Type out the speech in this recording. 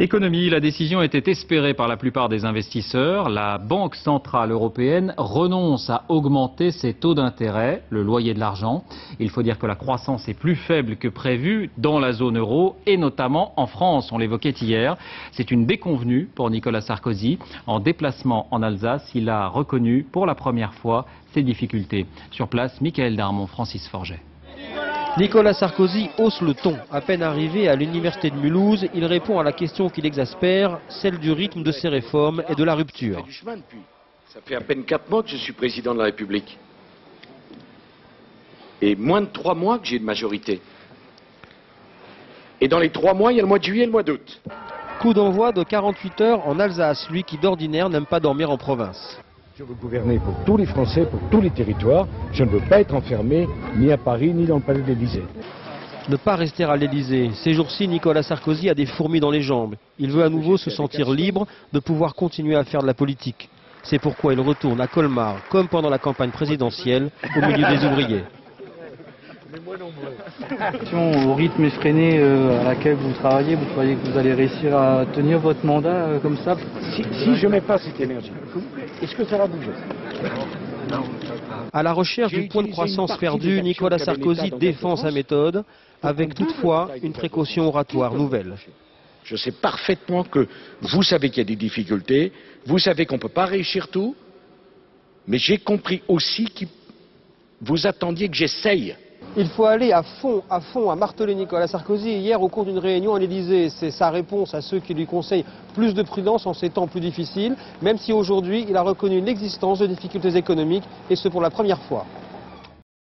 Économie, la décision était espérée par la plupart des investisseurs. La Banque centrale européenne renonce à augmenter ses taux d'intérêt, le loyer de l'argent. Il faut dire que la croissance est plus faible que prévu dans la zone euro et notamment en France, on l'évoquait hier. C'est une déconvenue pour Nicolas Sarkozy. En déplacement en Alsace, il a reconnu pour la première fois ses difficultés. Sur place, Michael Darmon, Francis Forget. Nicolas Sarkozy hausse le ton. À peine arrivé à l'université de Mulhouse, il répond à la question qui l'exaspère, celle du rythme de ses réformes et de la rupture. Ça fait à peine 4 mois que je suis président de la République. Et moins de 3 mois que j'ai de majorité. Et dans les 3 mois, il y a le mois de juillet et le mois d'août. Coup d'envoi de 48 heures en Alsace, lui qui d'ordinaire n'aime pas dormir en province. Je veux gouverner pour tous les Français, pour tous les territoires. Je ne veux pas être enfermé ni à Paris ni dans le palais de l'Élysée. Ne pas rester à l'Élysée. Ces jours-ci, Nicolas Sarkozy a des fourmis dans les jambes. Il veut à nouveau se sentir libre de pouvoir continuer à faire de la politique. C'est pourquoi il retourne à Colmar, comme pendant la campagne présidentielle, au milieu des ouvriers. Au rythme effréné à laquelle vous travaillez, vous croyez que vous allez réussir à tenir votre mandat comme ça? Si je ne mets pas cette énergie, est-ce que ça va bouger? À la recherche du point de croissance perdu, Nicolas Sarkozy défend sa méthode, avec toutefois une précaution oratoire nouvelle. Je sais parfaitement que vous savez qu'il y a des difficultés, vous savez qu'on ne peut pas réussir tout, mais j'ai compris aussi que vous attendiez que j'essaye. Il faut aller à fond, à marteler Nicolas Sarkozy. Hier, au cours d'une réunion à l'Élysée, c'est sa réponse à ceux qui lui conseillent plus de prudence en ces temps plus difficiles, même si aujourd'hui, il a reconnu l'existence de difficultés économiques, et ce pour la première fois.